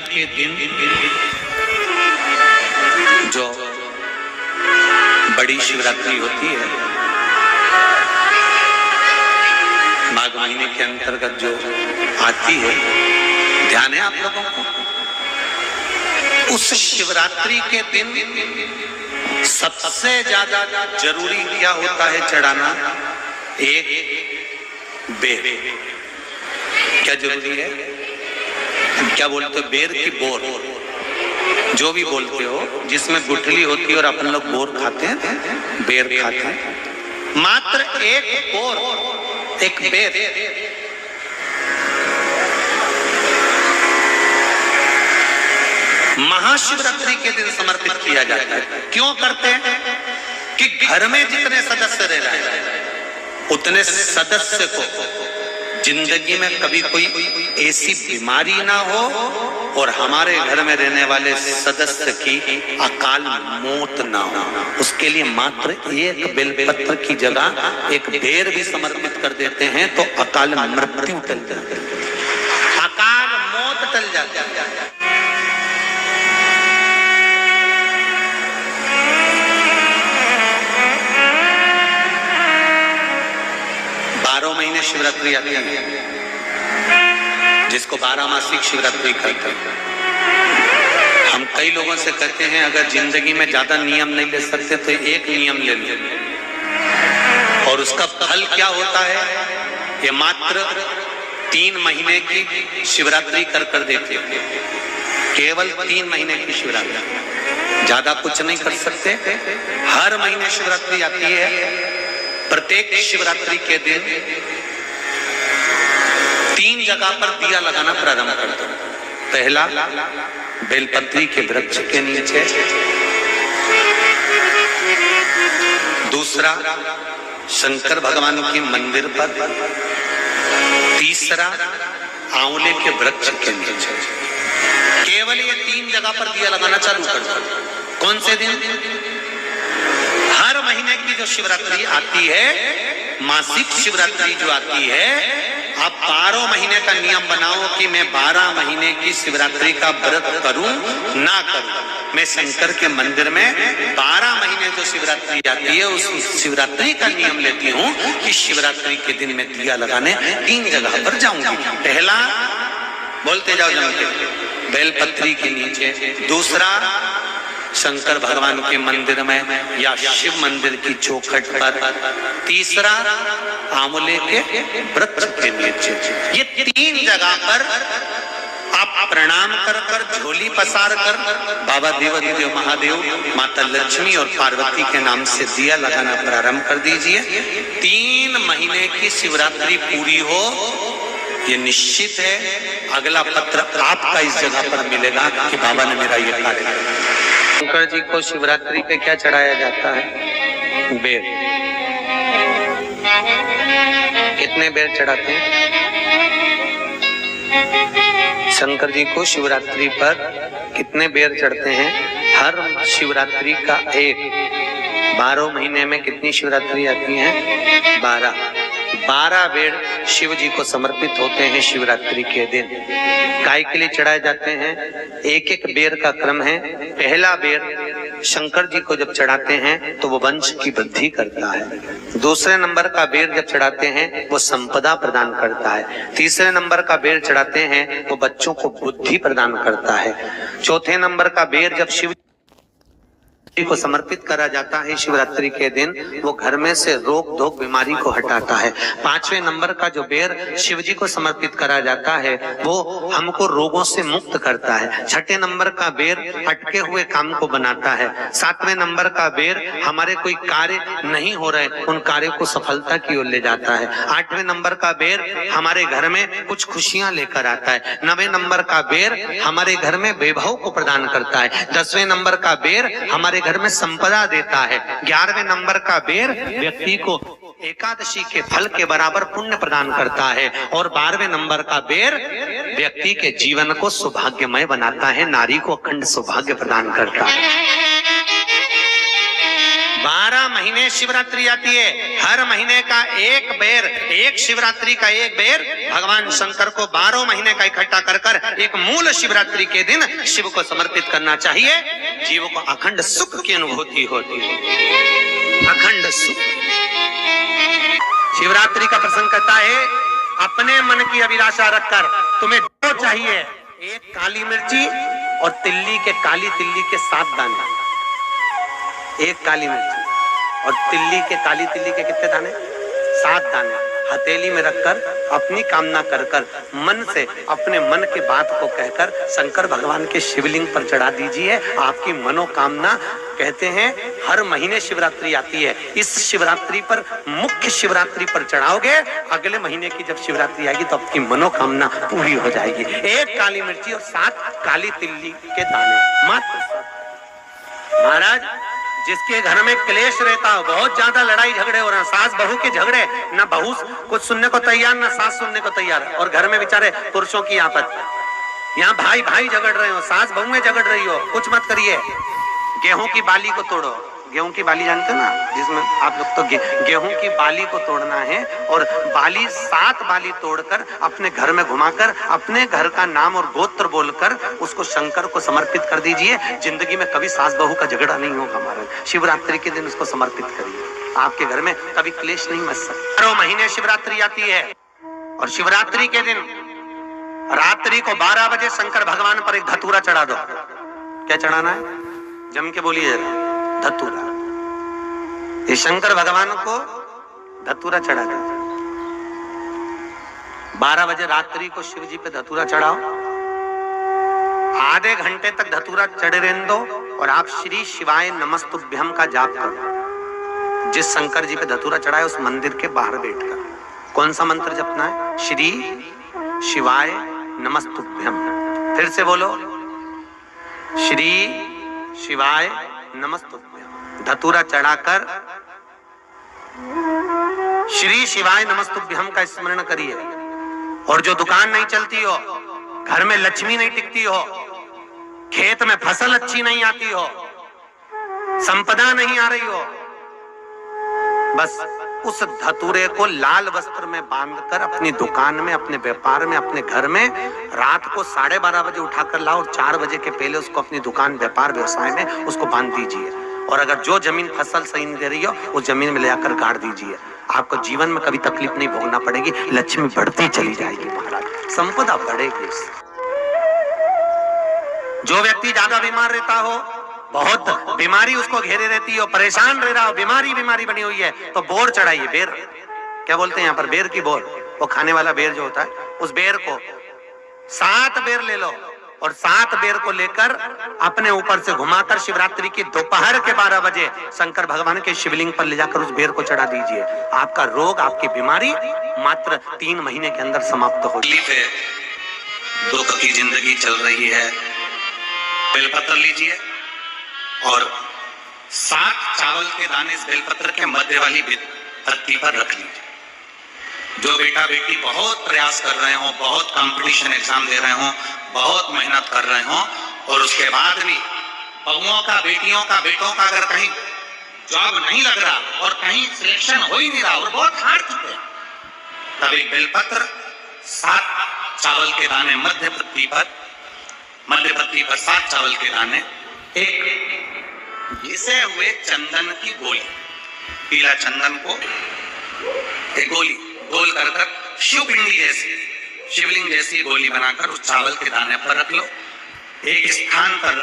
के दिन जो बड़ी शिवरात्रि होती है, माघ महीने के अंतर्गत जो आती है, ध्यान है आप लोगों को? उस शिवरात्रि के दिन सबसे ज्यादा जरूरी क्या होता है चढ़ाना? एक बेर। क्या जरूरी है? क्या बोलते हो? बेर की बोर, जो भी बोलते हो, जिसमें गुठली होती है और अपन लोग बोर खाते हैं, बेर खाते हैं। मात्र एक बोर, एक बेर महाशिवरात्रि के दिन समर्पित किया जाता है। क्यों करते हैं? कि घर में जितने सदस्य रह रहे हैं उतने सदस्य को जिंदगी में कभी कोई ऐसी बीमारी ना हो और हमारे घर में रहने वाले सदस्य की अकाल मौत ना हो, उसके लिए मात्र एक बेलपत्र की जगह एक बेर भी समर्पित कर देते हैं तो अकाल मृत्यु टल जाती है, अकाल मौत टल जाती है। 12 महीने शिवरात्रि आती है, जिसको 12 मासिक शिवरात्रि कहते हैं। हम कई लोगों से कहते हैं अगर जिंदगी में ज्यादा नियम नहीं ले सकते तो एक नियम ले लो, और उसका फल क्या होता है? ये मात्र 3 महीने की शिवरात्रि कर देते हैं, केवल 3 महीने की शिवरात्रि, ज्यादा कुछ नहीं कर सकते। हर महीने शिवरात्रि आती है। प्रत्येक शिवरात्रि के दिन 3 जगह पर दिया लगाना प्रारंभ करते हैं। पहला बेलपत्री के वृक्ष के नीचे, दूसरा शंकर भगवान के मंदिर पर, तीसरा आंवले के वृक्ष के नीचे। केवल ये 3 जगह पर दिया लगाना चालू कर दो। कौन से दिन? हर महीने की जो शिवरात्रि आती है, मासिक शिवरात्रि जो आती है, आप 12 महीने का नियम बनाओ कि मैं 12 महीने की शिवरात्रि का व्रत करूं ना करूं। मैं शंकर के मंदिर में 12 महीने जो शिवरात्रि आती है उस शिवरात्रि का नियम लेती हूं कि शिवरात्रि के दिन मैं दिया लगाने 3 जगह पर जाऊंगी। पहला, बोलते जाओ जम के, बेलपत्री के नीचे, दूसरा शंकर भगवान के मंदिर में या शिव मंदिर की चौखट पर, तीसरा आंवले के वृक्ष के नीचे। ये 3 जगह पर आप प्रणाम कर झोली पसार कर बाबा देवादिदेव महादेव, माता लक्ष्मी और पार्वती के नाम से दिया लगाना प्रारंभ कर दीजिए। 3 महीने की शिवरात्रि पूरी हो, ये निश्चित है अगला पत्र आपका इस जगह पर मिलेगा कि बाबा ने मेरा ये कार्य किया। शंकर जी को शिवरात्रि पे क्या चढ़ाया जाता है? बेर। कितने बेर चढ़ाते हैं? शंकर जी को शिवरात्रि पर कितने बेर चढ़ते हैं? हर शिवरात्रि का एक। 12 महीने में कितनी शिवरात्रि आती हैं? 12 बेर शिव जी को समर्पित होते हैं शिवरात्रि के दिन। गाय के लिए चढ़ाए जाते हैं। एक एक बेर का क्रम है। पहला बेर शंकर जी को जब चढ़ाते हैं तो वो वंश की वृद्धि करता है। दूसरे नंबर का बेर जब चढ़ाते हैं वो संपदा प्रदान करता है। तीसरे नंबर का बेर चढ़ाते हैं वो बच्चों को बुद्धि प्रदान करता है। चौथे नंबर का बेर जब शिव को समर्पित करा जाता है शिवरात्रि के दिन, वो घर में से रोग धोक बीमारी को हटाता है। 5वें नंबर का जो बेर शिव जी को समर्पित करा जाता है वो हमको रोगों से मुक्त करता है। 6ठे नंबर का बेर अटके हुए काम को बनाता है। 7वें नंबर का बेर हमारे कोई कार्य नहीं हो रहे उन कार्यों को सफलता की ओर ले जाता है। 8वें नंबर का बेर हमारे घर में कुछ खुशियां लेकर आता है। 9वें नंबर का बेर हमारे घर में वैभव को प्रदान करता है। 10वें नंबर का बेर हमारे घर में संपदा देता है। 11वें नंबर का बेर व्यक्ति को एकादशी के फल के बराबर पुण्य प्रदान करता है। और 12वें नंबर का बेर व्यक्ति के जीवन को सौभाग्यमय बनाता है, नारी को अखंड सौभाग्य प्रदान करता है। 12 महीने शिवरात्रि आती है। हर महीने का एक बेर, एक शिवरात्रि का एक बेर भगवान शंकर को 12 महीने का इकट्ठा कर कर एक मूल शिवरात्रि के दिन शिव को समर्पित करना चाहिए। जीव को अखंड सुख की अनुभूति होती है, अखंड सुख। शिवरात्रि का प्रसंग कहता है, अपने मन की अभिलाषा रखकर तुम्हें जो चाहिए, एक काली मिर्ची और तिल्ली के, काली तिल्ली के 7 दाने, एक काली मिर्ची और तिल्ली के, काली तिल्ली के कितने दाने? 7 दाने हथेली में रखकर अपनी कामना कर कर मन से अपने मन की बात को कहकर शंकर भगवान के शिवलिंग पर चढ़ा दीजिए। आपकी मनोकामना, कहते हैं हर महीने शिवरात्रि आती है, इस शिवरात्रि पर, मुख्य शिवरात्रि पर चढ़ाओगे, अगले महीने की जब शिवरात्रि आएगी तो आपकी मनोकामना पूरी हो जाएगी। एक काली मिर्ची और 7 काली तिल्ली के दाने मात्र। महाराज, जिसके घर में क्लेश रहता हो, बहुत ज्यादा लड़ाई झगड़े हो रहे हैं, सास बहू के झगड़े, ना बहू कुछ सुनने को तैयार ना सास सुनने को तैयार, और घर में बेचारे पुरुषों की आपत, यहाँ भाई भाई झगड़ रहे हो, सास बहू में झगड़ रही हो, कुछ मत करिए। गेहूं की बाली को तोड़ो, गेहूं की बाली जानते हो ना, जिसमें आप लोग तो गेहूं की बाली को तोड़ना है, और बाली 7 बाली तोड़कर अपने घर में घुमाकर अपने घर का नाम और गोत्र बोलकर उसको शंकर को समर्पित कर दीजिए। जिंदगी में कभी सास बहू का झगड़ा नहीं होगा। महाराज, शिवरात्रि के दिन उसको समर्पित करिए, आपके घर में कभी क्लेश नहीं मच सकता। 12 महीने शिवरात्रि आती है, और शिवरात्रि के दिन रात्रि को 12 बजे शंकर भगवान पर एक धतूरा चढ़ा दो। क्या चढ़ाना है? जम के बोलिए जरा, धतूरा। ये शंकर भगवान को धतूरा चढ़ा दो। 12 बजे रात्रि को शिव जी पे धतूरा चढ़ाओ, आधे घंटे तक धतूरा चढ़े रहने दो, और आप श्री शिवाय नमस्तुभ्यम का जाप करो। जिस शंकर जी पे धतूरा चढ़ाए उस मंदिर के बाहर बैठकर कौन सा मंत्र जपना है? श्री शिवाय नमस्तुभ्यम। फिर से बोलो, श्री शिवाय नमस्तुभ्यम। धतूरा चढ़ाकर श्री शिवाय नमस्तुभ्यम का स्मरण करिए। और जो दुकान नहीं चलती हो, घर में लक्ष्मी नहीं टिकती हो, खेत में फसल अच्छी नहीं आती हो, संपदा नहीं आ रही हो, बस उस धतूरे को लाल वस्त्र में बांधकर अपनी दुकान में, अपने व्यापार में, अपने घर में रात को 12:30 बजे उठाकर लाओ, और 4 बजे के पहले उसको अपनी दुकान, व्यापार, व्यवसाय में उसको बांध दीजिए। और अगर जो जमीन फसल सही नहीं दे रही हो, उस जमीन में ले जाकर गाड़ दीजिए। आपको जीवन में कभी तकलीफ नहीं भोगना पड़ेगी, लक्ष्मी बढ़ती चली जाएगी। महाराज, संपदा बढ़ेगी। जो व्यक्ति ज्यादा बीमार रहता हो, बहुत बीमारी उसको घेरे रहती हो, परेशान रह रहा हो, बीमारी बनी हुई है, तो बोर चढ़ाइए। बेर, क्या बोलते हैं यहाँ पर? बेर की बोर, वो खाने वाला बेर जो होता है, उस बेर को 7 बेर ले लो, और 7 बेर को लेकर अपने ऊपर से घुमाकर शिवरात्रि की दोपहर के 12 बजे शंकर भगवान के शिवलिंग पर ले जाकर उस बेर को चढ़ा दीजिए। आपका रोग, आपकी बीमारी मात्र 3 महीने के अंदर समाप्त हो जाएगी। दुख की जिंदगी चल रही है, बेलपत्र लीजिए और 7 चावल के दाने इस बेलपत्र के मध्य वाली पत्ती पर रख लीजिए। जो बेटा बेटी बहुत प्रयास कर रहे हो, बहुत कंपटीशन एग्जाम दे रहे हो, बहुत मेहनत कर रहे हो, और उसके बाद भी बहुओं का, बेटियों का, बेटों का अगर कहीं जॉब नहीं लग रहा और कहीं सिलेक्शन हो ही नहीं रहा और बहुत हार चुके हैं, तब एक बेलपत्र 7 चावल के दाने मध्य पत्ती पर 7 चावल के दाने, एक घिसे हुए चंदन की गोली, पीला चंदन को एक गोली गोल कर शिवपिंडी जैसी, शिवलिंग जैसी गोली बनाकर उस चावल के दाने पर रख लो। एक स्थान पर